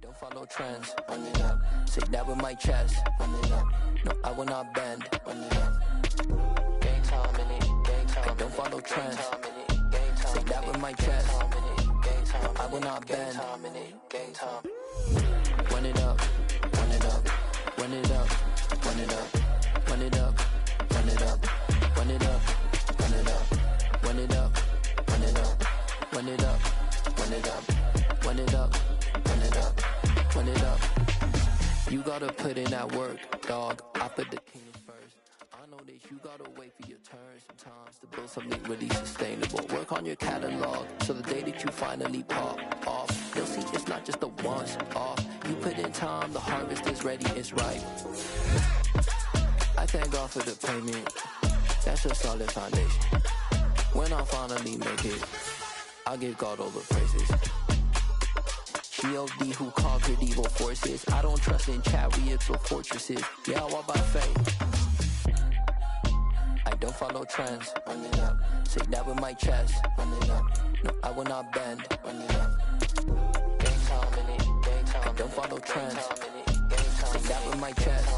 don't follow trends, run it up. Say that with my chest, run it up. No, I will not bend, run it up. Gang time in it, gang time. I don't follow trends, say that with my chest. No, I will not bend, gang time. Run it up, run it up, run it up, run it up, run it up, run it up, run it up, run it up, run it up, run it up, run it up, run it up, run it up, run it up, run it up. You gotta put in that work, dog. I put the king first. I know that you gotta wait for your turn sometimes to build something really sustainable. Work on your catalog so the day that you finally pop off, you'll see it's not just a once off. You put in time, the harvest is ready, it's ripe. I thank God for the payment. That's a solid foundation. When I finally make it, I'll give God all the praises. G.O.D. who conquered evil forces. I don't trust in chariots or fortresses. Yeah, I walk by faith. I don't follow trends, run it up. Say that with my chest, run it up. No, I will not bend, run it up. Gang time in it, gang time. I don't follow trends, say that with my chest.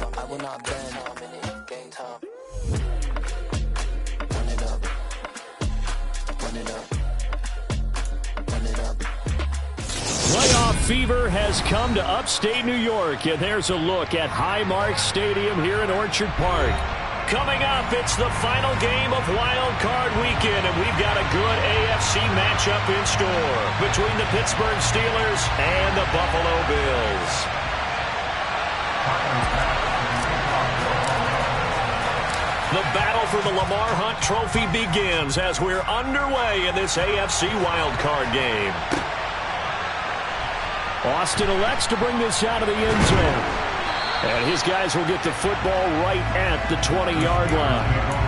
No, I will not bend, gang time. Run it up, run it up, run it up. Playoff fever has come to upstate New York, and there's a look at Highmark Stadium here in Orchard Park. Coming up, it's the final game of Wild Card Weekend, and we've got a good AFC matchup in store between the Pittsburgh Steelers and the Buffalo Bills. The battle for the Lamar Hunt Trophy begins as we're underway in this AFC Wild Card game. Austin elects to bring this out of the end zone. And his guys will get the football right at the 20-yard line.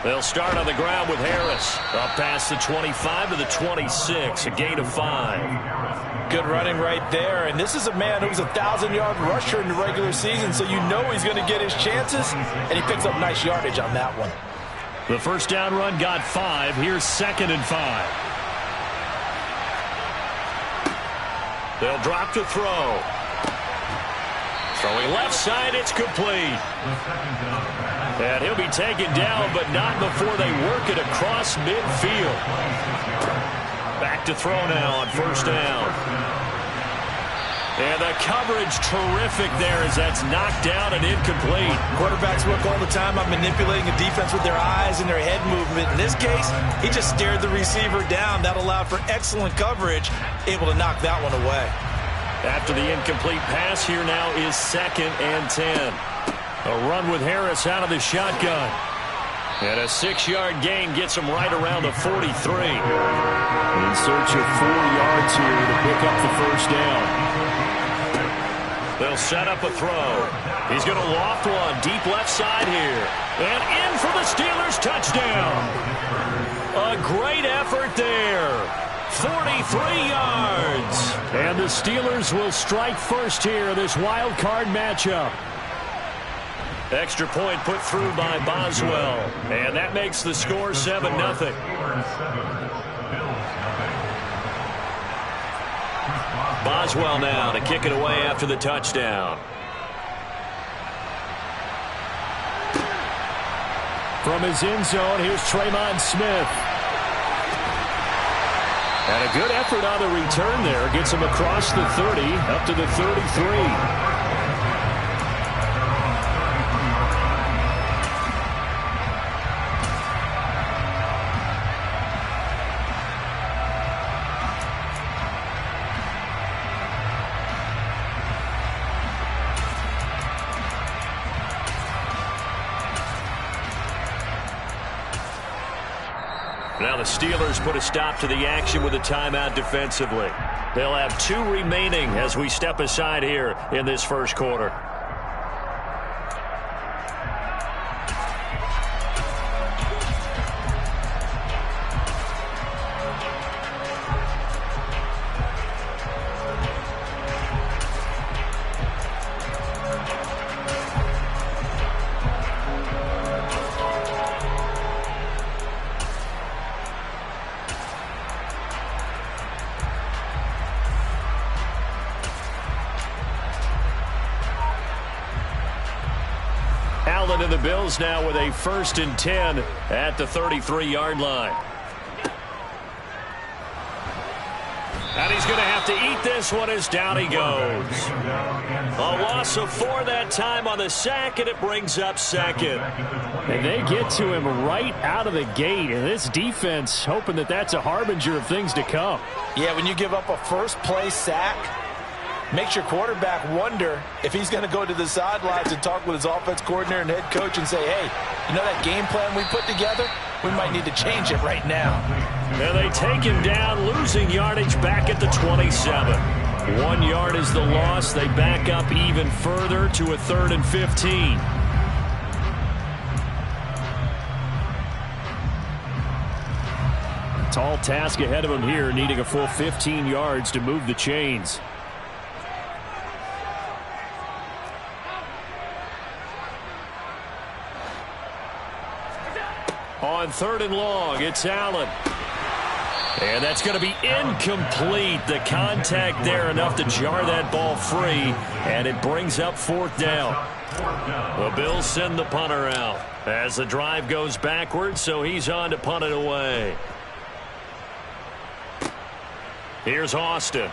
They'll start on the ground with Harris. Up past the 25 to the 26, a gain of 5. Good running right there, and this is a man who was a 1,000-yard rusher in the regular season, so you know he's going to get his chances, and he picks up nice yardage on that one. The first down run got 5. Here's 2nd and 5. They'll drop to throw. Throwing left side, it's complete. And he'll be taken down, but not before they work it across midfield. Back to throw now on first down. And the coverage terrific there as that's knocked down and incomplete. Quarterbacks work all the time on manipulating a defense with their eyes and their head movement. In this case, he just stared the receiver down. That allowed for excellent coverage, able to knock that one away. After the incomplete pass, here now is 2nd and 10. A run with Harris out of the shotgun. And a 6-yard gain gets him right around the 43. In search of 4 yards here to pick up the first down. They'll set up a throw. He's going to loft one deep left side here. And in for the Steelers touchdown. A great effort there. 43 yards. And the Steelers will strike first here in this wild card matchup. Extra point put through by Boswell. And that makes the score 7-0. Boswell now to kick it away after the touchdown. From his end zone, here's Tremon Smith. And a good effort on the return there. Gets him across the 30, up to the 33. Now the Steelers put a stop to the action with a timeout defensively. They'll have 2 remaining as we step aside here in this first quarter. rolling in the Bills now with a 1st and 10 at the 33-yard line. And he's going to have to eat this one as down he goes. A loss of 4 that time on the sack, and it brings up 2nd. And they get to him right out of the gate. And this defense hoping that that's a harbinger of things to come. Yeah, when you give up a first-play sack, makes your quarterback wonder if he's going to go to the sidelines and talk with his offense coordinator and head coach and say, hey, you know that game plan we put together? We might need to change it right now. And they take him down, losing yardage back at the 27. 1 yard is the loss. They back up even further to a 3rd and 15. Tall task ahead of him here, needing a full 15 yards to move the chains. On 3rd and long, it's Allen. And that's going to be incomplete. The contact there enough to jar that ball free, and it brings up 4th down. The Bills send the punter out as the drive goes backwards, so he's on to punt it away. Here's Austin.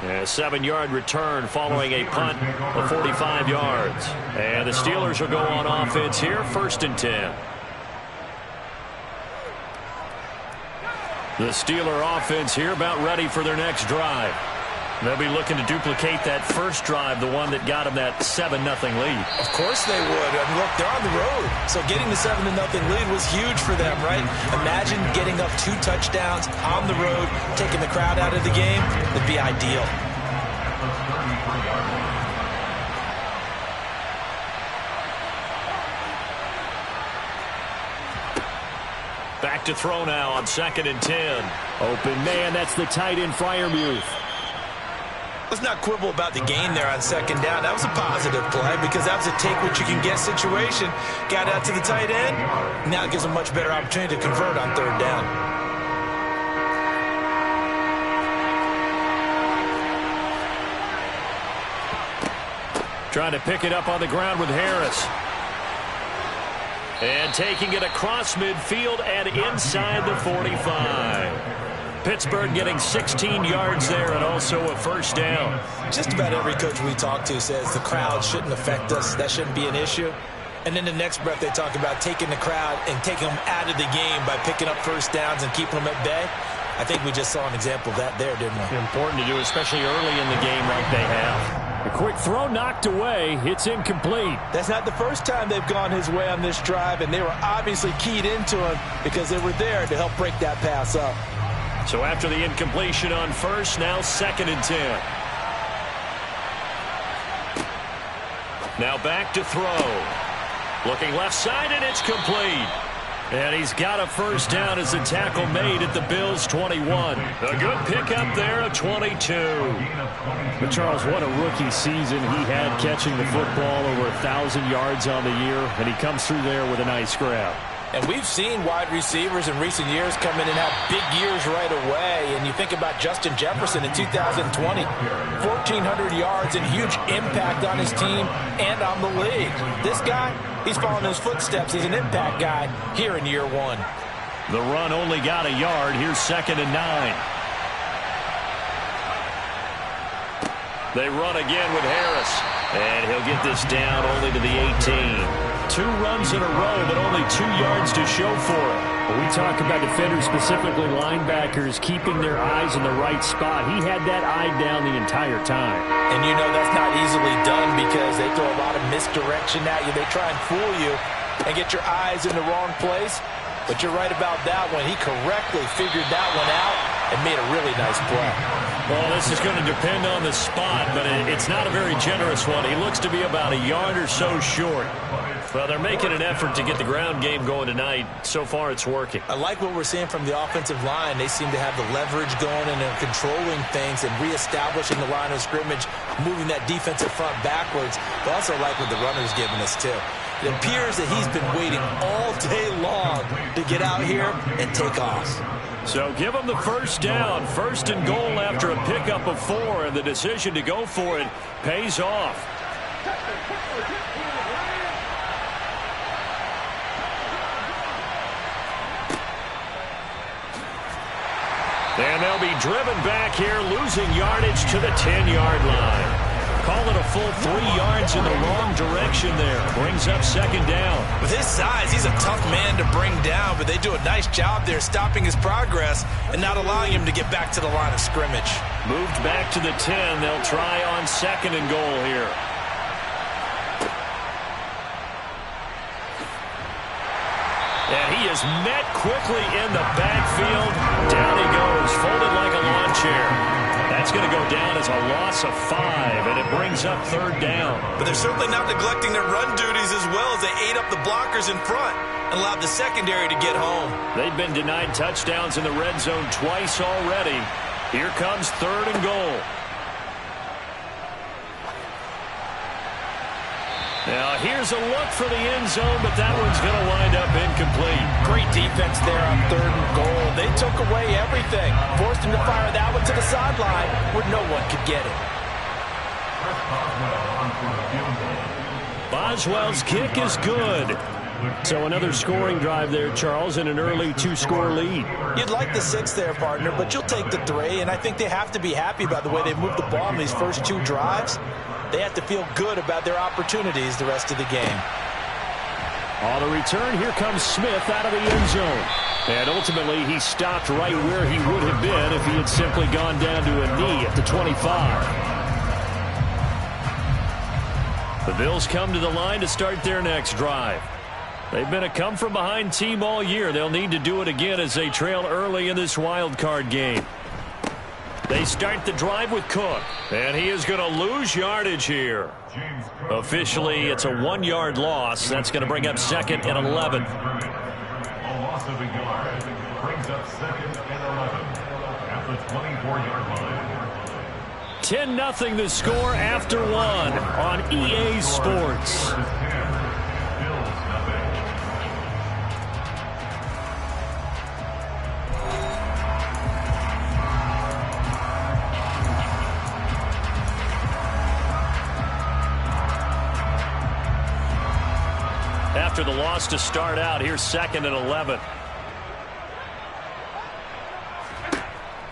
A 7-yard return following a punt of 45 yards. And the Steelers will go on offense here, 1st and 10. The Steeler offense here about ready for their next drive. They'll be looking to duplicate that first drive, the one that got them that 7-0 lead. Of course they would. I mean, look, they're on the road. So getting the 7-0 lead was huge for them, right? Imagine getting up 2 touchdowns on the road, taking the crowd out of the game. It'd be ideal. Back to throw now on 2nd and 10. Open man, that's the tight end Freiermuth. Let's not quibble about the gain there on 2nd down. That was a positive play because that was a take-what-you-can-get situation. Got out to the tight end. Now it gives them a much better opportunity to convert on 3rd down. Trying to pick it up on the ground with Harris. And taking it across midfield and inside the 45. Pittsburgh getting 16 yards there and also a 1st down. Just about every coach we talk to says the crowd shouldn't affect us. That shouldn't be an issue. And then the next breath they talk about taking the crowd and taking them out of the game by picking up 1st downs and keeping them at bay. I think we just saw an example of that there, didn't we? Important to do, especially early in the game like they have. A quick throw knocked away. It's incomplete. That's not the first time they've gone his way on this drive, and they were obviously keyed into him because they were there to help break that pass up. So after the incompletion on 1st, now 2nd and 10. Now back to throw. Looking left side, and it's complete. And he's got a 1st down as the tackle made at the Bills' 21. A good pickup there, a 22. But Charles, what a rookie season he had catching the football, over 1,000 yards on the year, and he comes through there with a nice grab. And we've seen wide receivers in recent years come in and have big years right away. And you think about Justin Jefferson in 2020, 1,400 yards and huge impact on his team and on the league. This guy, he's following his footsteps as an impact guy here in year 1. The run only got a yard. Here's 2nd and 9. They run again with Harris. And he'll get this down only to the 18. 2 runs in a row, but only 2 yards to show for it. When we talk about defenders, specifically linebackers, keeping their eyes in the right spot, he had that eye down the entire time. And you know that's not easily done because they throw a lot of misdirection at you. They try and fool you and get your eyes in the wrong place. But you're right about that one. He correctly figured that one out and made a really nice play. Well, this is going to depend on the spot, but it's not a very generous one. He looks to be about a yard or so short. Well, they're making an effort to get the ground game going tonight. So far, it's working. I like what we're seeing from the offensive line. They seem to have the leverage going and they're controlling things and reestablishing the line of scrimmage, moving that defensive front backwards. But I also like what the runner's giving us, too. It appears that he's been waiting all day long to get out here and take off. So give him the 1st down. 1st and goal after a pickup of 4, and the decision to go for it pays off. And they'll be driven back here, losing yardage to the 10-yard line. Call it a full 3 yards in the wrong direction there. Brings up second down. With his size, he's a tough man to bring down, but they do a nice job there stopping his progress and not allowing him to get back to the line of scrimmage. Moved back to the 10. They'll try on second and goal here. And he is met quickly in the backfield. Down he goes, folded like a lawn chair. That's going to go down as a loss of 5, and it brings up third down. But they're certainly not neglecting their run duties as well as they ate up the blockers in front and allowed the secondary to get home. They've been denied touchdowns in the red zone twice already. Here comes third and goal. Now, here's a look for the end zone, but that one's going to wind up incomplete. Great defense there on third and goal. They took away everything. Forced him to fire that one to the sideline where no one could get it. Boswell's kick is good. So another scoring drive there, Charles, and an early 2-score lead. You'd like the 6 there, partner, but you'll take the 3, and I think they have to be happy about the way they moved the ball in these first 2 drives. They have to feel good about their opportunities the rest of the game. On the return, here comes Smith out of the end zone. And ultimately, he stopped right where he would have been if he had simply gone down to a knee at the 25. The Bills come to the line to start their next drive. They've been a come-from-behind team all year. They'll need to do it again as they trail early in this wild card game. They start the drive with Cook, and he is going to lose yardage here. Officially, it's a 1-yard loss. That's going to bring up second and 11. A loss of a yard brings up second and 11 at the 24-yard line. 10-0 the score after 1 on EA Sports. After the loss to start out, here's second and 11.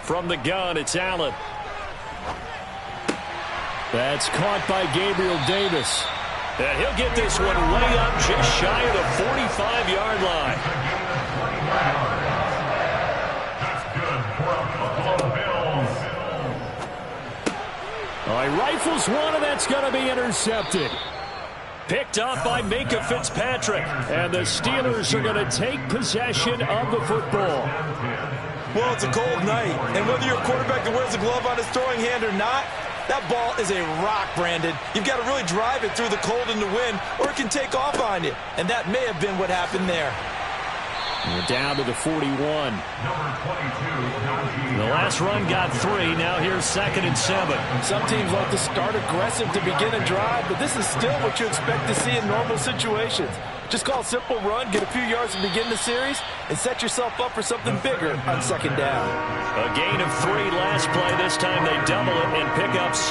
From the gun, it's Allen. That's caught by Gabriel Davis. And he'll get this one way up just shy of the 45-yard line. All right, rifles one, and that's going to be intercepted. Picked off by Minka Fitzpatrick. And the Steelers are going to take possession of the football. Well, it's a cold night, and whether you're a quarterback that wears a glove on his throwing hand or not, that ball is a rock, Brandon. You've got to really drive it through the cold and the wind, or it can take off on you. And that may have been what happened there. We're down to the 41. The last run got 3. Now here's second and 7. Some teams like to start aggressive to begin a drive, but this is still what you expect to see in normal situations. Just call a simple run, get a few yards to begin the series, and set yourself up for something bigger on second down. A gain of 3 last play. This time they double it and pick up 6.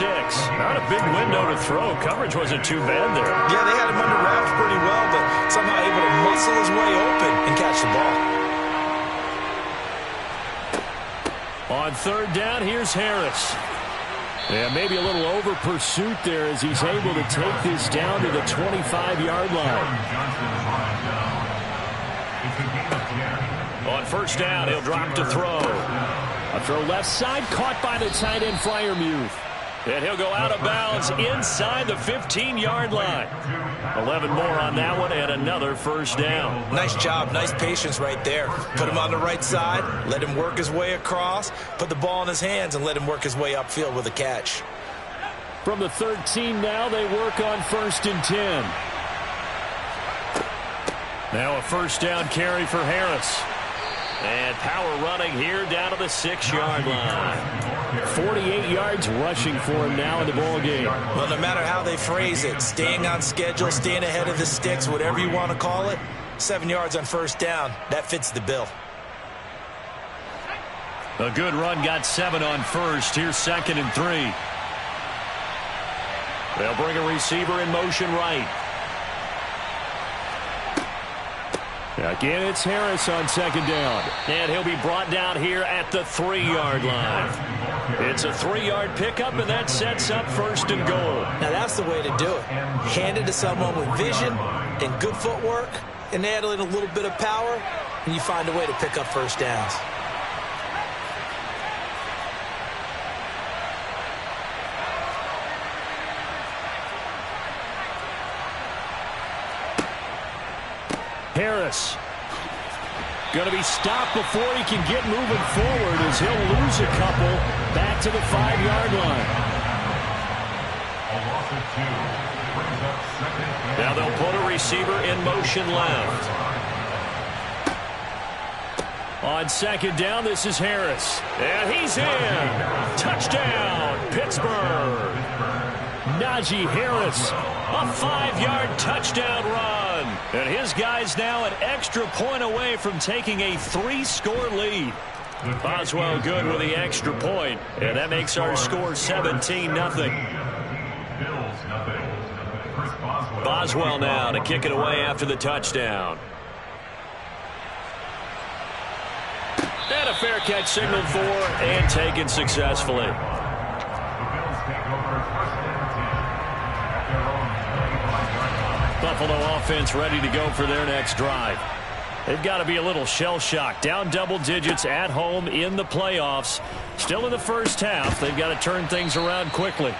Not a big window to throw. Coverage wasn't too bad there. Yeah, they had him under wraps pretty well, but somehow able to muscle his way open and catch the ball. On third down, here's Harris. Yeah, maybe a little over pursuit there as he's able to take this down to the 25-yard line. On first down, he'll drop to throw. A throw left side, caught by the tight end Freiermuth. And he'll go out of bounds inside the 15-yard line. 11 more on that one and another first down. Nice job, nice patience right there. Put him on the right side, let him work his way across, put the ball in his hands, and let him work his way upfield with a catch. From the 13 now, they work on first and 10. Now a first down carry for Harris. And power running here down to the 6-yard line. 48 yards rushing for him now in the ball game. Well, no matter how they phrase it, staying on schedule, staying ahead of the sticks, whatever you want to call it, 7 yards on first down, that fits the bill. A good run got 7 on first. Here's second and 3. They'll bring a receiver in motion right. Again, it's Harris on second down. And he'll be brought down here at the 3-yard line. It's a 3-yard pickup, and that sets up first and goal. Now, that's the way to do it. Hand it to someone with vision and good footwork, and add in a little bit of power, and you find a way to pick up first downs. Harris going to be stopped before he can get moving forward as he'll lose a couple back to the 5-yard line. Now they'll put a receiver in motion left. On second down, this is Harris. And he's in. Touchdown, Pittsburgh. Najee Harris, a 5-yard touchdown run. And his guys now an extra point away from taking a 3-score lead. Boswell good with the extra point, and that makes our score 17-0. Boswell now to kick it away after the touchdown. And a fair catch signaled for and taken successfully. Buffalo offense ready to go for their next drive. They've got to be a little shell-shocked. Down double digits at home in the playoffs. Still in the first half. They've got to turn things around quickly.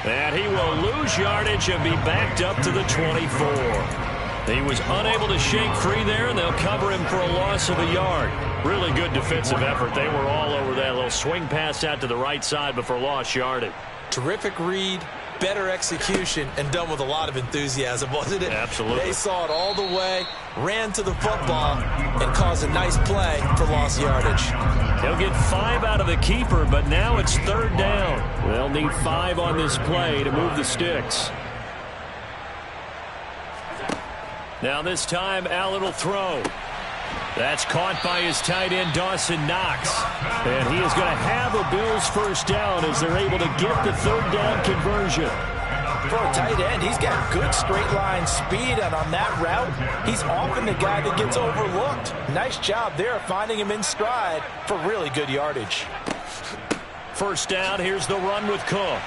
And he will lose yardage and be backed up to the 24. He was unable to shake free there, and they'll cover him for a loss of a yard. Really good defensive effort. They were all over that little swing pass out to the right side before lost yardage. Terrific read, better execution, and done with a lot of enthusiasm, wasn't it? Absolutely. They saw it all the way, ran to the football, and caused a nice play for lost yardage. He'll get 5 out of the keeper, but now it's third down. They'll need 5 on this play to move the sticks. Now this time, Allen will throw. That's caught by his tight end, Dawson Knox. And he is going to have a Bills first down as they're able to get the third down conversion. For a tight end, he's got good straight line speed, and on that route, he's often the guy that gets overlooked. Nice job there finding him in stride for really good yardage. First down, here's the run with Cook.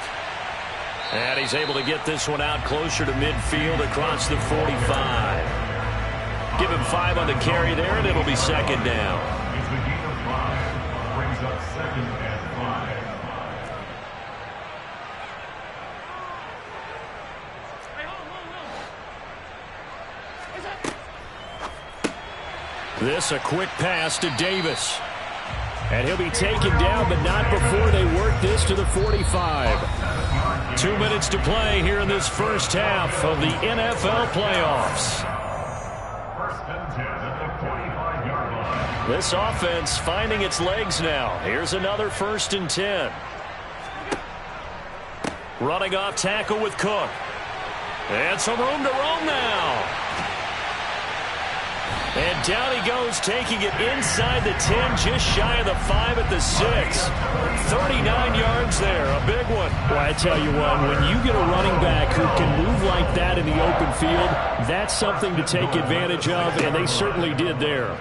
And he's able to get this one out closer to midfield across the 45. Give him 5 on the carry there, and it'll be second down. It's the gain of 5. Brings up 2nd and 5. This a quick pass to Davis. And he'll be taken down, but not before they work this to the 45. 2 minutes to play here in this first half of the NFL playoffs. First and 10 at the 45-yard line. This offense finding its legs now. Here's another 1st and 10. Running off tackle with Cook. And some room to roam now. And down he goes, taking it inside the 10, just shy of the 5 at the 6. 39 yards there, a big one. Well, I tell you what, when you get a running back who can move like that in the open field, that's something to take advantage of, and they certainly did there.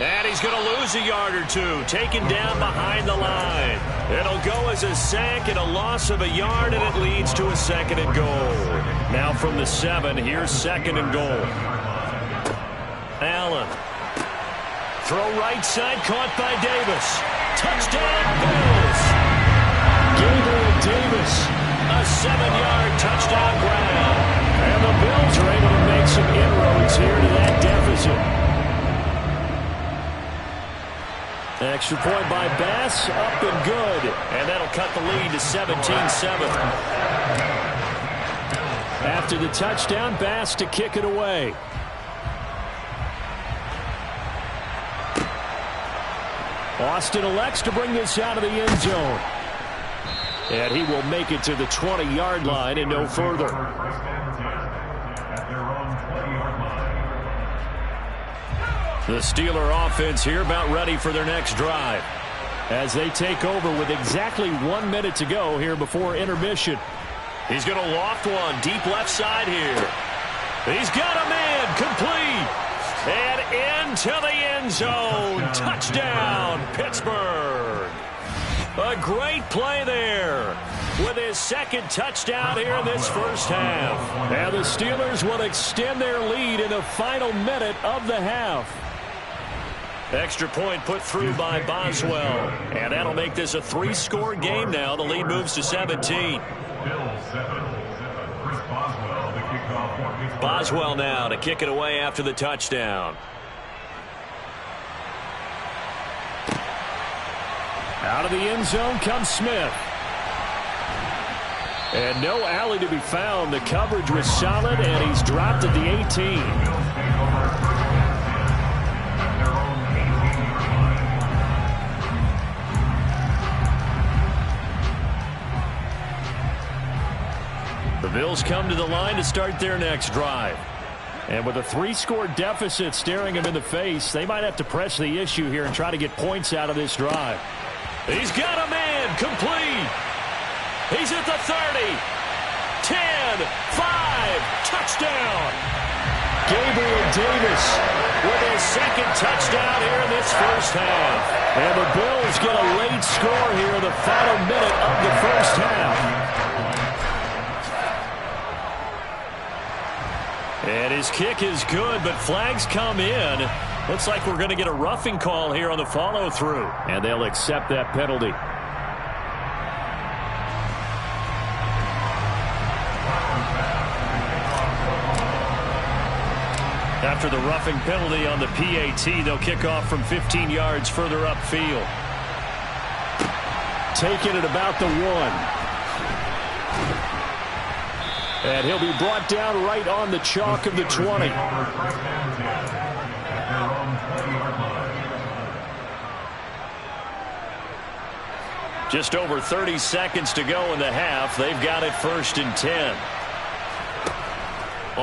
And he's going to lose a yard or 2, taken down behind the line. It'll go as a sack and a loss of a yard, and it leads to a 2nd and goal. Now from the 7, here's 2nd and goal. Allen. Throw right side, caught by Davis. Touchdown, Bills. Gabriel Davis. A 7-yard touchdown grab. And the Bills are able to make some inroads here to that deficit. Extra point by Bass, up and good. And that'll cut the lead to 17-7. After the touchdown, Bass to kick it away. Austin elects to bring this out of the end zone. And he will make it to the 20-yard line and no further. The Steeler offense here about ready for their next drive. As they take over with exactly 1 minute to go here before intermission. He's going to loft one deep left side here. He's got a man, complete. And into the end zone. Touchdown, Pittsburgh. A great play there with his second touchdown here in this first half. And the Steelers will extend their lead in the final minute of the half. Extra point put through by Boswell. And that'll make this a 3-score game now. The lead moves to 17. Boswell now to kick it away after the touchdown. Out of the end zone comes Smith. And no alley to be found. The coverage was solid, and he's dropped at the 18. The Bills come to the line to start their next drive. And with a 3-score deficit staring them in the face, they might have to press the issue here and try to get points out of this drive. He's got a man, complete. He's at the 30, 10, 5, touchdown. Gabriel Davis with his second touchdown here in this first half. And the Bills get a late score here in the final minute of the first half. And his kick is good, but flags come in. Looks like we're going to get a roughing call here on the follow-through. And they'll accept that penalty. After the roughing penalty on the PAT, they'll kick off from 15 yards further upfield. Taken at about the 1. And he'll be brought down right on the chalk of the 20. Just over 30 seconds to go in the half. They've got it 1st and 10.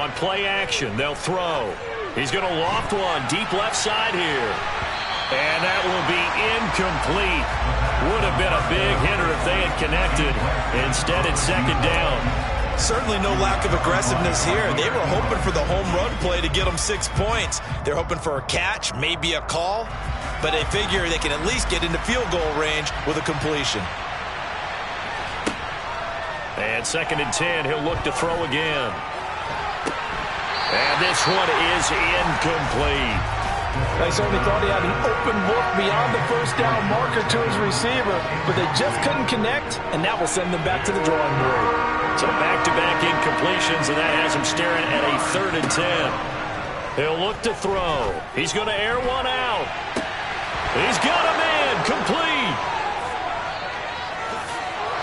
On play action, they'll throw. He's going to loft one deep left side here. And that will be incomplete. Would have been a big hitter if they had connected. Instead, it's 2nd down. Certainly no lack of aggressiveness here. They were hoping for the home run play to get them 6 points. They're hoping for a catch, maybe a call, but they figure they can at least get into field goal range with a completion. And 2nd and 10, he'll look to throw again. And this one is incomplete. They certainly thought he had an open look beyond the first down marker to his receiver, but they just couldn't connect, and that will send them back to the drawing board. So back-to-back incompletions, and that has him staring at a 3rd and 10. He'll look to throw. He's going to air one out. He's got a man, complete.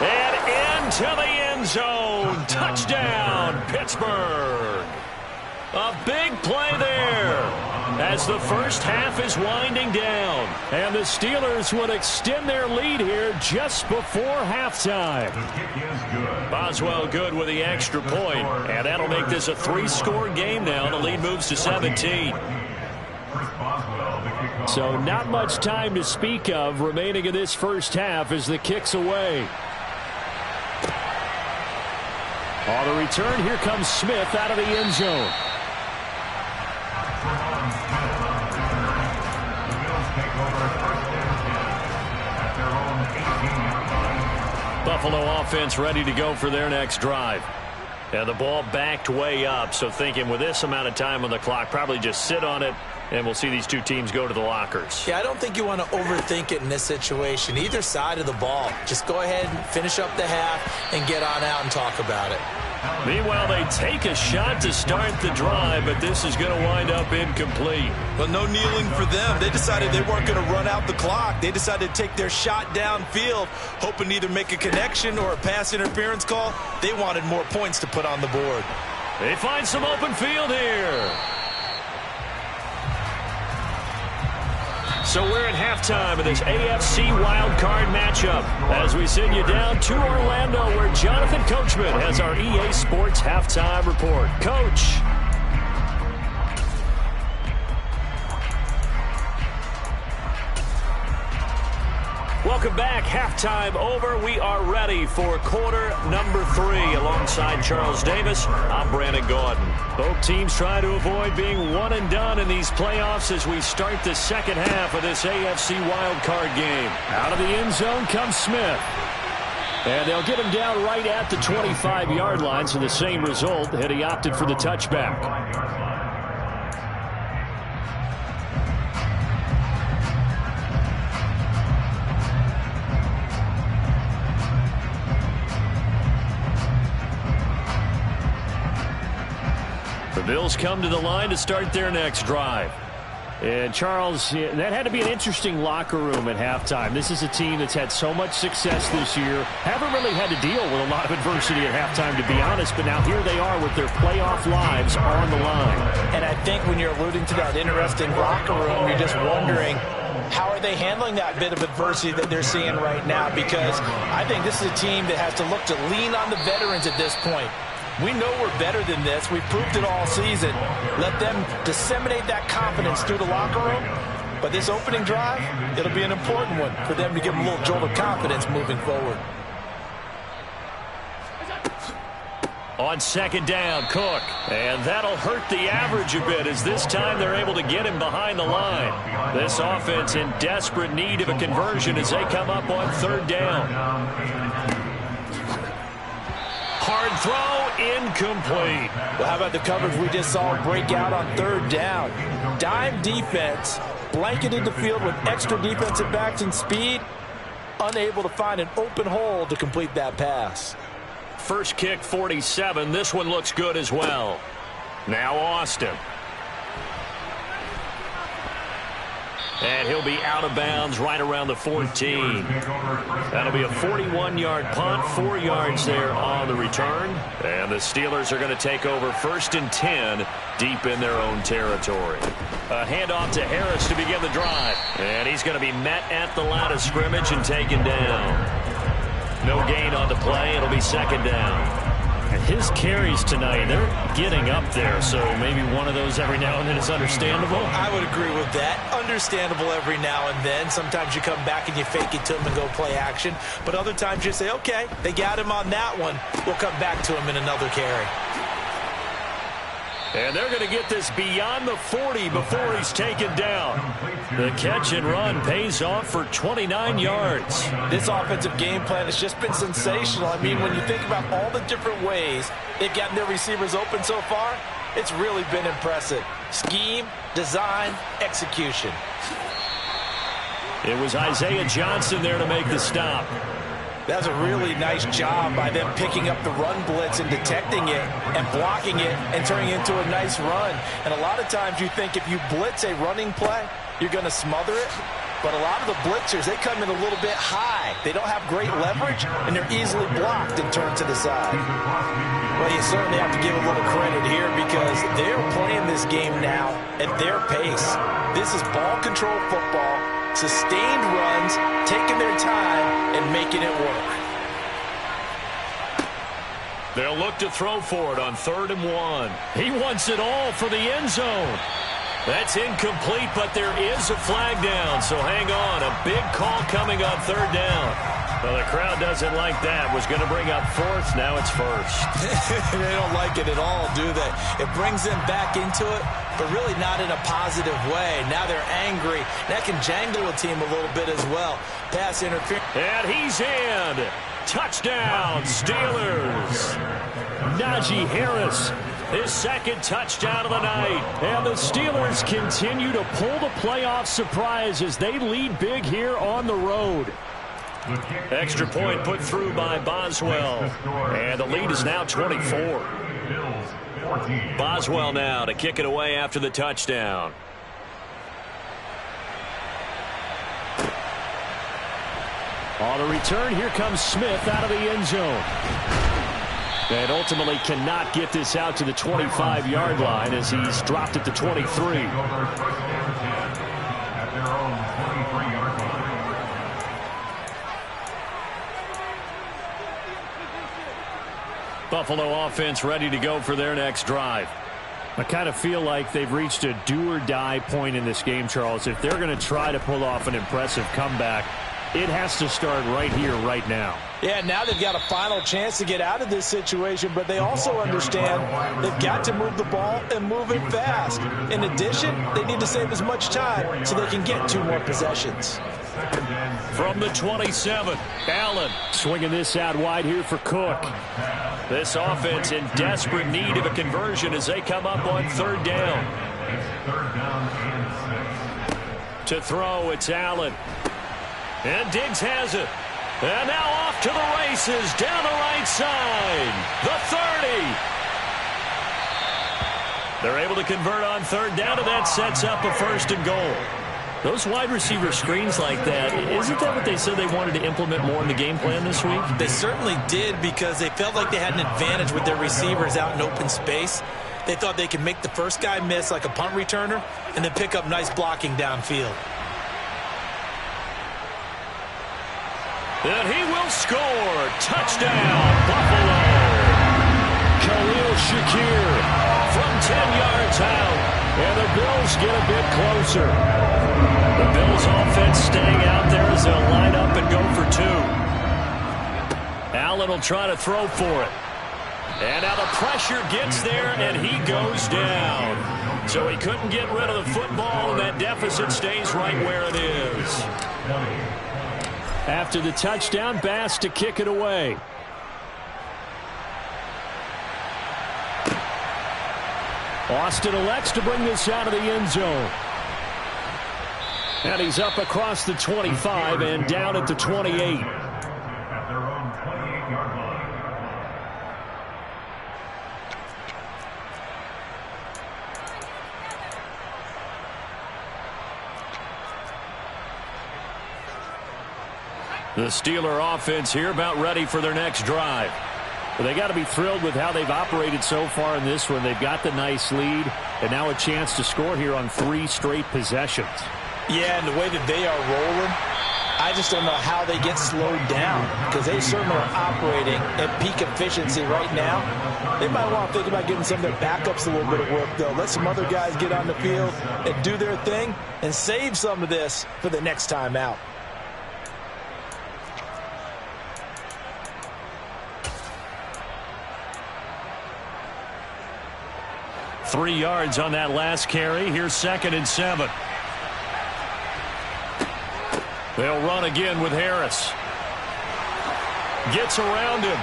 And into the end zone. Touchdown, Pittsburgh. A big play there as the first half is winding down. And the Steelers would extend their lead here just before halftime. Boswell good with the extra point, and that'll make this a 3-score game now. The lead moves to 17. So not much time to speak of remaining in this first half as the kick's away. On the return, here comes Smith out of the end zone. Buffalo offense ready to go for their next drive. And the ball backed way up, so thinking with this amount of time on the clock, probably just sit on it, and we'll see these two teams go to the lockers. Yeah, I don't think you want to overthink it in this situation. Either side of the ball. Just go ahead and finish up the half and get on out and talk about it. Meanwhile, they take a shot to start the drive, but this is going to wind up incomplete. Well, no kneeling for them. They decided they weren't going to run out the clock. They decided to take their shot downfield, hoping to either make a connection or a pass interference call. They wanted more points to put on the board. They find some open field here. So we're at halftime of this AFC wildcard matchup as we send you down to Orlando where Jonathan Coachman has our EA Sports halftime report. Coach. Welcome back. Halftime over. We are ready for quarter number 3. Alongside Charles Davis, I'm Brandon Gaudin. Both teams try to avoid being one and done in these playoffs as we start the second half of this AFC wildcard game. Out of the end zone comes Smith. And they'll get him down right at the 25-yard line, so the same result had he opted for the touchback. The Bills come to the line to start their next drive. And, Charles, that had to be an interesting locker room at halftime. This is a team that's had so much success this year. Haven't really had to deal with a lot of adversity at halftime, to be honest. But now here they are with their playoff lives on the line. And I think when you're alluding to that interesting locker room, you're just wondering, how are they handling that bit of adversity that they're seeing right now? Because I think this is a team that has to look to lean on the veterans at this point. We know we're better than this. We've proved it all season. Let them disseminate that confidence through the locker room. But this opening drive, it'll be an important one for them to give them a little jolt of confidence moving forward. On second down, Cook. And that'll hurt the average a bit as this time they're able to get him behind the line. This offense in desperate need of a conversion as they come up on third down. Hard throw, incomplete. Well, how about the coverage we just saw break out on third down? Dime defense, blanketed the field with extra defensive backs and speed, unable to find an open hole to complete that pass. First kick, 47. This one looks good as well. Now Austin. And he'll be out of bounds right around the 14. That'll be a 41-yard punt, 4 yards there on the return. And the Steelers are going to take over 1st and 10 deep in their own territory. A handoff to Harris to begin the drive. And he's going to be met at the line of scrimmage and taken down. No gain on the play. It'll be second down. And his carries tonight, they're getting up there, so maybe one of those every now and then is understandable. I would agree with that. Understandable every now and then. Sometimes you come back and you fake it to him and go play action. But other times you say, okay, they got him on that one. We'll come back to him in another carry. And they're going to get this beyond the 40 before he's taken down. The catch and run pays off for 29 yards. This offensive game plan has just been sensational. I mean, when you think about all the different ways they've gotten their receivers open so far, it's really been impressive. Scheme, design, execution. It was Isaiah Johnson there to make the stop. That was a really nice job by them picking up the run blitz and detecting it and blocking it and turning it into a nice run. And a lot of times you think if you blitz a running play, you're going to smother it. But a lot of the blitzers, they come in a little bit high. They don't have great leverage, and they're easily blocked and turned to the side. Well, you certainly have to give a little credit here because they're playing this game now at their pace. This is ball control football. Sustained runs, taking their time, and making it work. They'll look to throw for it on 3rd and 1. He wants it all for the end zone. That's incomplete, but there is a flag down, so hang on. A big call coming on 3rd down. Well, the crowd doesn't like that. Was going to bring up 4th. Now it's 1st. They don't like it at all, do they? It brings them back into it, but really not in a positive way. Now they're angry. That can jangle a team a little bit as well. Pass interference. And he's in. Touchdown, Steelers. Najee Harris, his second touchdown of the night. And the Steelers continue to pull the playoff surprise as they lead big here on the road. Extra point put through by Boswell. And the lead is now 24. Boswell now to kick it away after the touchdown. On the return, here comes Smith out of the end zone. And ultimately cannot get this out to the 25-yard line as he's dropped at the 23. Buffalo offense ready to go for their next drive. I kind of feel like they've reached a do-or-die point in this game, Charles. If they're going to try to pull off an impressive comeback, It has to start right here, right now. Yeah, now they've got a final chance to get out of this situation, but they also understand they've got to move the ball and move it fast. In addition, they need to save as much time so they can get 2 more possessions. From the 27, Allen swinging this out wide here for Cook. This offense in desperate need of a conversion as they come up on 3rd down. To throw, it's Allen. And Diggs has it. And now off to the races down the right side. The 30. They're able to convert on 3rd down, and that sets up a 1st and goal. Those wide receiver screens like that, isn't that what they said they wanted to implement more in the game plan this week? They certainly did, because they felt like they had an advantage with their receivers out in open space. They thought they could make the first guy miss like a punt returner and then pick up nice blocking downfield. And he will score. Touchdown, Buffalo. Khalil Shakir from 10 yards out. And the Bills get a bit closer. The Bills offense staying out there as they'll line up and go for 2. Allen will try to throw for it. And now the pressure gets there, and he goes down. So he couldn't get rid of the football, and that deficit stays right where it is. After the touchdown, Bass to kick it away. Austin elects to bring this out of the end zone. And he's up across the 25 and down at the 28. At their own 28-yard line. The Steeler offense here about ready for their next drive. But they got to be thrilled with how they've operated so far in this one. They've got the nice lead, and now a chance to score here on 3 straight possessions. Yeah, and the way that they are rolling, I just don't know how they get slowed down, because they certainly are operating at peak efficiency right now. They might want to think about giving some of their backups a little bit of work, though. Let some other guys get on the field and do their thing and save some of this for the next time out. Three yards on that last carry. Here's 2nd and 7. They'll run again with Harris. Gets around him.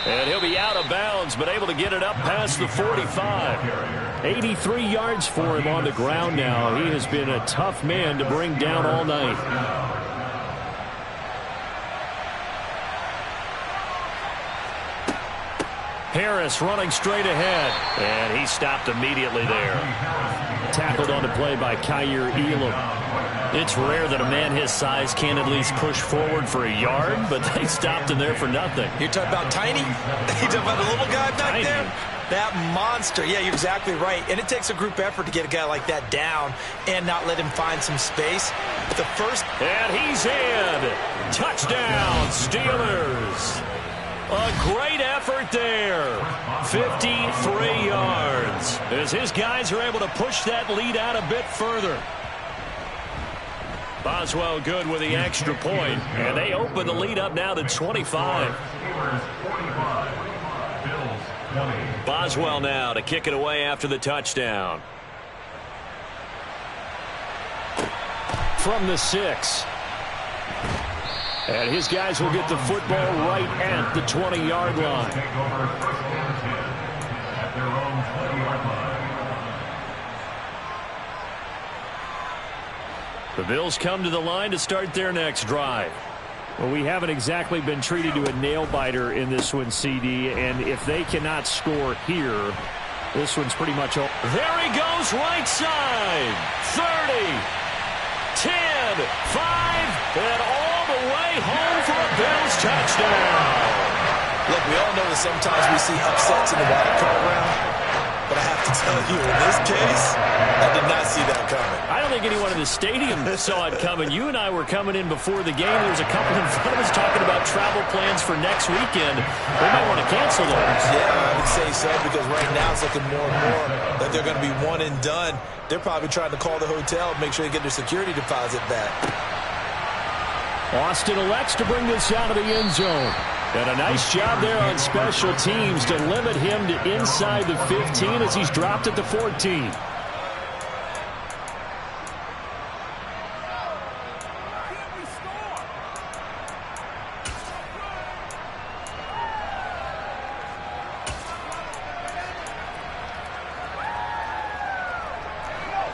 And he'll be out of bounds, but able to get it up past the 45. 83 yards for him on the ground now. He has been a tough man to bring down all night. Harris running straight ahead. And he stopped immediately there. Tackled on the play by Kyer Elam. It's rare that a man his size can at least push forward for a yard, but they stopped him there for nothing. You're talking about tiny? You're talking about the little guy back there? That monster. Yeah, you're exactly right. And it takes a group effort to get a guy like that down and not let him find some space. The first... And he's in. Touchdown, Steelers. A great effort there. 53 yards. As his guys are able to push that lead out a bit further. Boswell good with the extra point. And they open the lead up now to 25. Boswell now to kick it away after the touchdown. From the 6. And his guys will get the football right at the 20-yard line. The Bills come to the line to start their next drive. Well, we haven't exactly been treated to a nail-biter in this one, CD, and if they cannot score here, this one's pretty much over. There he goes, right side. 30, 10, 5, and all the way home for a Bills touchdown. Look, we all know that sometimes we see upsets in the wildcard round. But I have to tell you, in this case, I did not see that coming. I don't think anyone in the stadium saw it coming. You and I were coming in before the game. There was a couple in front of us talking about travel plans for next weekend. They might want to cancel those. Yeah, I would say so, because right now it's looking more and more that they're going to be one and done. They're probably trying to call the hotel and make sure they get their security deposit back. Austin elects to bring this out of the end zone. And a nice job there on special teams to limit him to inside the 15 as he's dropped at the 14.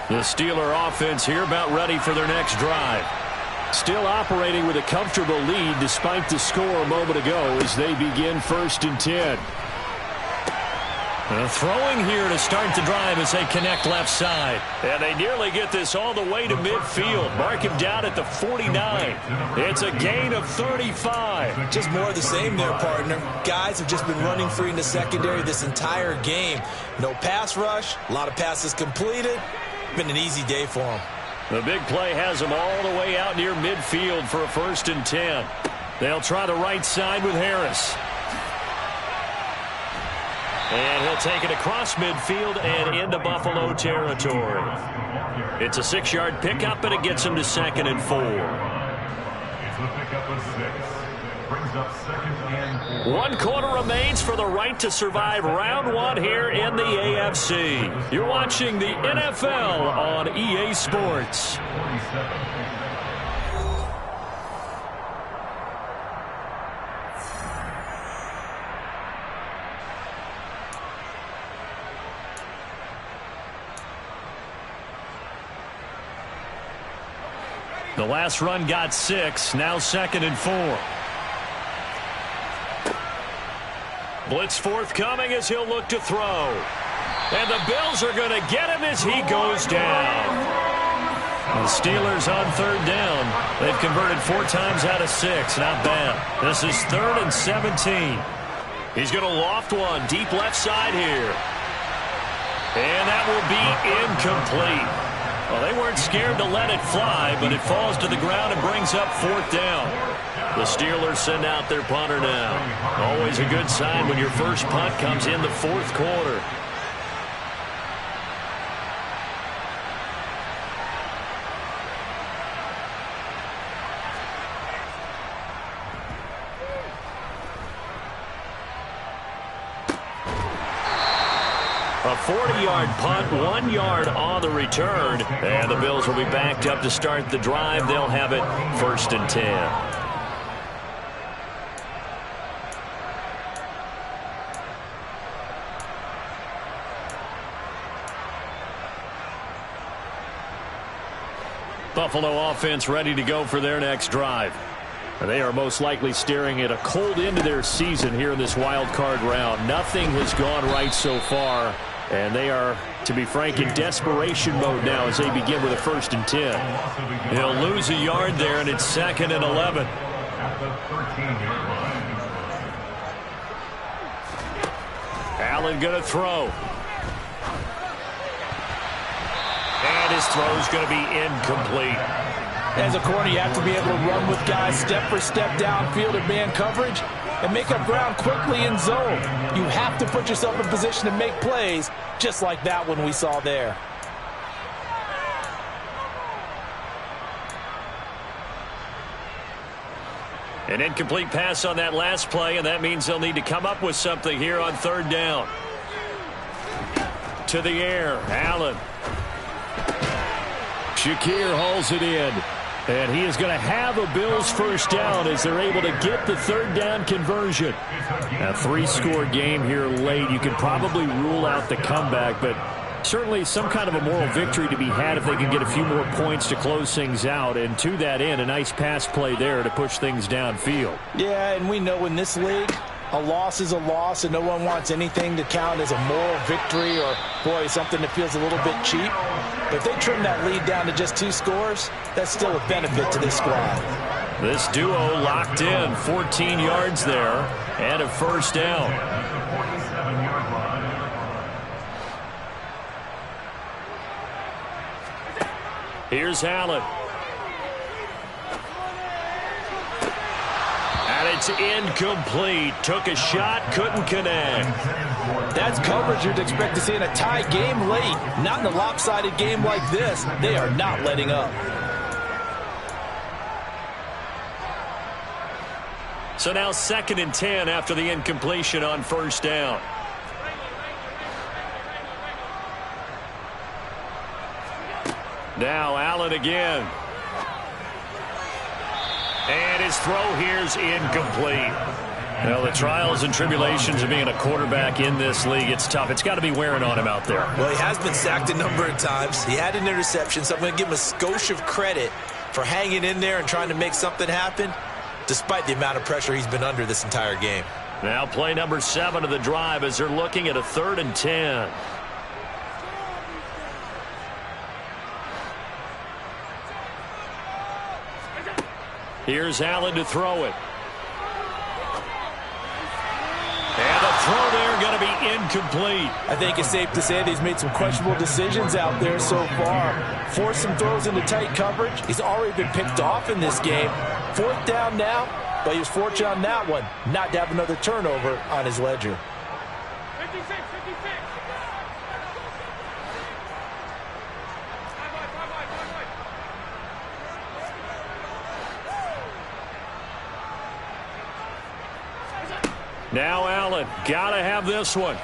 The Steeler offense here about ready for their next drive. Still operating with a comfortable lead despite the score a moment ago as they begin 1st and 10. Throwing here to start the drive as they connect left side. And they nearly get this all the way to midfield. Mark him down at the 49. It's a gain of 35. Just more of the same there, partner. Guys have just been running free in the secondary this entire game. No pass rush, a lot of passes completed. Been an easy day for them. The big play has them all the way out near midfield for a 1st and 10. They'll try the right side with Harris. And he'll take it across midfield and into Buffalo territory. It's a 6-yard pickup, and it gets him to 2nd and 4. It's a pickup of 6. Brings up 2nd and 4. 1 quarter remains for the right to survive round 1 here in the AFC. You're watching the NFL on EA Sports. 47. The last run got 6, now 2nd and 4. Blitz forthcoming as he'll look to throw. And the Bills are going to get him as he goes down. The Steelers on 3rd down. They've converted 4 times out of 6. Not bad. This is 3rd and 17. He's going to loft one deep left side here. And that will be incomplete. Well, they weren't scared to let it fly, but it falls to the ground and brings up 4th down. The Steelers send out their punter now. Always a good sign when your first punt comes in the 4th quarter. A 40-yard punt, 1 yard on the return. And the Bills will be backed up to start the drive. They'll have it 1st and 10. Buffalo offense ready to go for their next drive. And they are most likely staring at a cold end to their season here in this wild card round. Nothing has gone right so far. And they are, to be frank, in desperation mode now as they begin with a 1st and 10. He'll lose a yard there, and it's 2nd and 11. At the 13-yard line. Allen going to throw. And his throw's going to be incomplete. As a corner, you have to be able to run with guys step for step downfield in man coverage and make up ground quickly in zone. You have to put yourself in position to make plays, just like that one we saw there. An incomplete pass on that last play, and that means they'll need to come up with something here on 3rd down. To the air, Allen. Shakir hauls it in. And he is going to have a Bills 1st down as they're able to get the 3rd down conversion. A 3-score game here late. You can probably rule out the comeback, but certainly some kind of a moral victory to be had if they can get a few more points to close things out. And to that end, a nice pass play there to push things downfield. Yeah, and we know in this league, a loss is a loss, and no one wants anything to count as a moral victory or, boy, something that feels a little bit cheap. But if they trim that lead down to just 2 scores, that's still a benefit to this squad. This duo locked in, 14 yards there, and a 1st down. Here's Allen. And it's incomplete. Took a shot, couldn't connect. That's coverage you'd expect to see in a tie game late. Not in a lopsided game like this. They are not letting up. So now 2nd and 10 after the incompletion on first down. Now Allen again. And his throw here's incomplete. Well, the trials and tribulations of being a quarterback in this league, it's tough. It's got to be wearing on him out there. Well, he has been sacked a number of times. He had an interception, so I'm going to give him a skosh of credit for hanging in there and trying to make something happen, despite the amount of pressure he's been under this entire game. Now play number 7 of the drive as they're looking at a 3rd and 10. Here's Allen to throw it. And the throw there going to be incomplete. I think it's safe to say that he's made some questionable decisions out there so far. Forced some throws into tight coverage. He's already been picked off in this game. 4th down now, but he was fortunate on that one not to have another turnover on his ledger. 56. Now Allen, gotta have this one.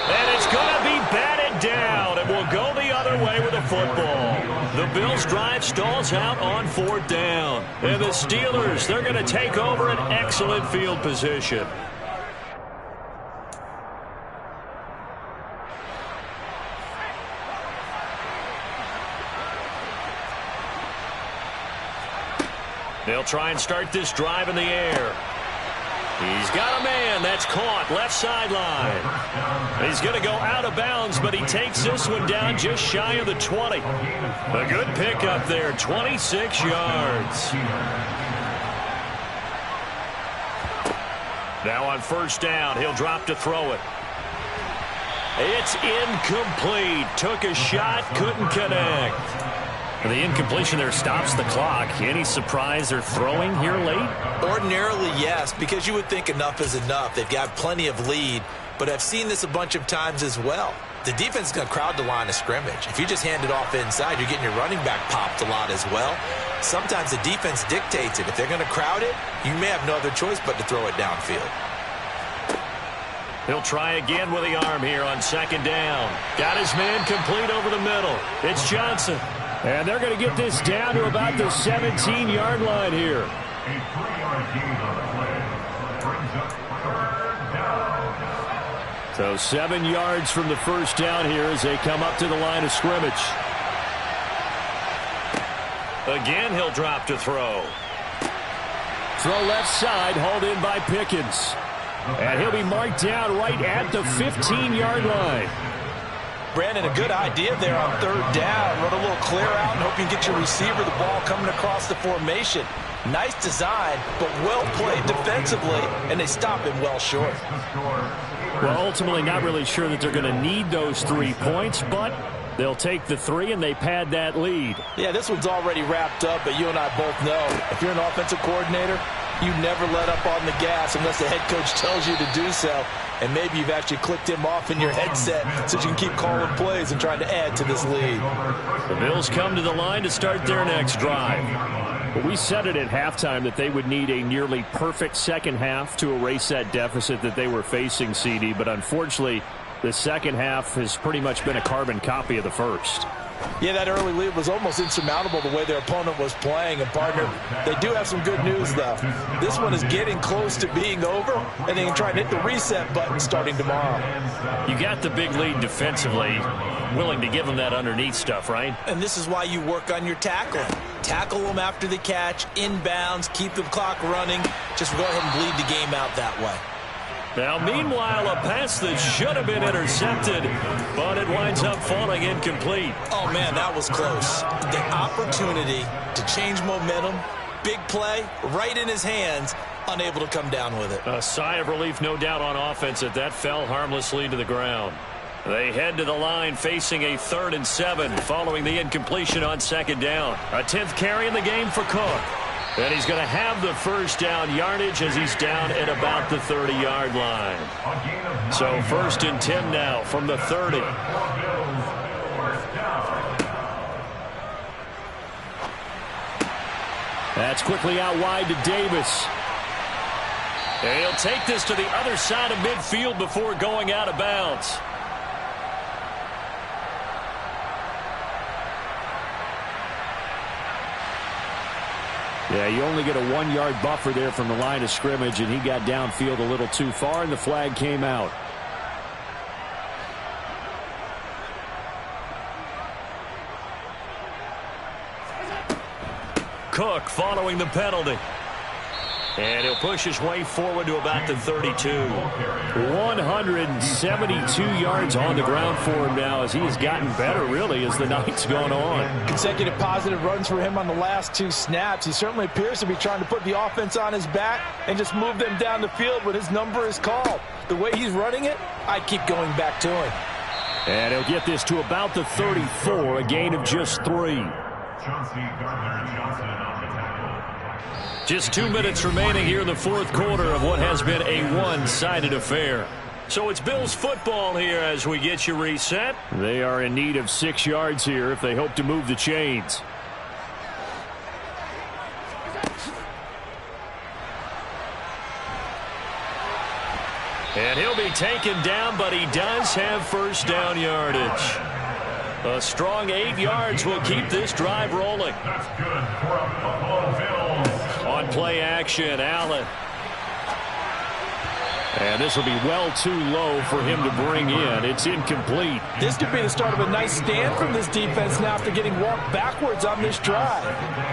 And it's gonna be batted down, and we'll go the other way with the football. The Bills' drive stalls out on 4th down. And the Steelers, they're gonna take over an excellent field position. They'll try and start this drive in the air. He's got a man. That's caught. Left sideline. He's going to go out of bounds, but he takes this one down just shy of the 20. A good pickup there. 26 yards. Now on 1st down, he'll drop to throw it. It's incomplete. Took a shot, couldn't connect. The incompletion there stops the clock. Any surprise they're throwing here late? Ordinarily, yes, because you would think enough is enough. They've got plenty of lead, but I've seen this a bunch of times as well. The defense is going to crowd the line of scrimmage. If you just hand it off inside, you're getting your running back popped a lot as well. Sometimes the defense dictates it. If they're going to crowd it, you may have no other choice but to throw it downfield. He'll try again with the arm here on 2nd down. Got his man complete over the middle. It's Johnson. And they're going to get this down to about the 17-yard line here. A 3-yard gain on the play brings up 3rd down. So 7 yards from the 1st down here as they come up to the line of scrimmage. Again, he'll drop to throw. Throw left side, hauled in by Pickens. And he'll be marked down right at the 15-yard line. Brandon, a good idea there on 3rd down. Run a little clear out and hope you can get your receiver the ball coming across the formation. Nice design, but well played defensively, and they stop him well short. Well, ultimately not really sure that they're going to need those 3 points, but they'll take the 3 and they pad that lead. Yeah, this one's already wrapped up, but you and I both know if you're an offensive coordinator, you never let up on the gas unless the head coach tells you to do so. And maybe you've actually clicked him off in your headset so you can keep calling plays and trying to add to this lead. The Bills come to the line to start their next drive. But we said it at halftime that they would need a nearly perfect second half to erase that deficit that they were facing, CD. But unfortunately, the second half has pretty much been a carbon copy of the first. Yeah, that early lead was almost insurmountable the way their opponent was playing. And, partner, they do have some good news, though. This one is getting close to being over, and they can try and hit the reset button starting tomorrow. You got the big lead defensively, willing to give them that underneath stuff, right? And this is why you work on your tackling. Tackle them after the catch, inbounds, keep the clock running. Just go ahead and bleed the game out that way. Now, meanwhile, a pass that should have been intercepted, but it winds up falling incomplete. Oh, man, that was close. The opportunity to change momentum, big play, right in his hands, unable to come down with it. A sigh of relief, no doubt, on offense that fell harmlessly to the ground. They head to the line facing a 3rd and 7 following the incompletion on 2nd down. A 10th carry in the game for Cook. And he's going to have the 1st down yardage as he's down at about the 30-yard line. So 1st and 10 now from the 30. That's quickly out wide to Davis. And he'll take this to the other side of midfield before going out of bounds. Yeah, you only get a 1-yard buffer there from the line of scrimmage, and he got downfield a little too far, and the flag came out. Cook following the penalty. And he'll push his way forward to about the 32. 172 yards on the ground for him now as he has gotten better, really, as the night's gone on. Consecutive positive runs for him on the last 2 snaps. He certainly appears to be trying to put the offense on his back and just move them down the field when his number is called. The way he's running it, I'd keep going back to him. And he'll get this to about the 34, a gain of just 3. Just 2 minutes remaining here in the fourth quarter of what has been a one-sided affair. So it's Bills football here as we get you reset. They are in need of 6 yards here if they hope to move the chains. And he'll be taken down, but he does have first down yardage. A strong 8 yards will keep this drive rolling. That's good for a Buffalo Bills. On play action, Allen. And this will be well too low for him to bring in. It's incomplete. This could be the start of a nice stand from this defense now after getting walked backwards on this drive.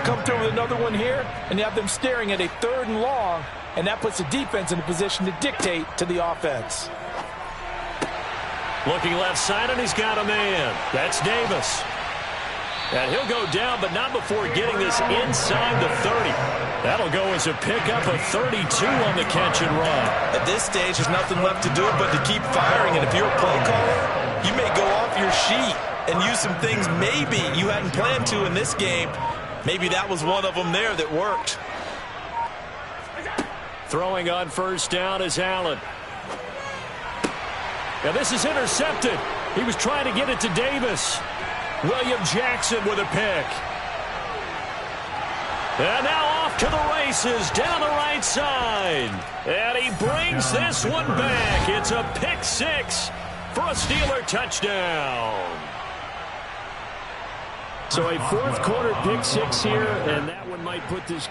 Come through with another one here, and you have them staring at a 3rd and long, and that puts the defense in a position to dictate to the offense. Looking left side, and he's got a man. That's Davis. And he'll go down, but not before getting this inside the 30. That'll go as a pickup of 32 on the catch and run. At this stage, there's nothing left to do but to keep firing. And if you're a play caller, you may go off your sheet and use some things maybe you hadn't planned to in this game. Maybe that was one of them there that worked. Throwing on first down is Allen. Now this is intercepted. He was trying to get it to Davis. William Jackson with a pick. And now off to the races down the right side. And he brings this one back. It's a pick 6 for a Steeler touchdown. So a fourth quarter pick 6 here, and that one might put this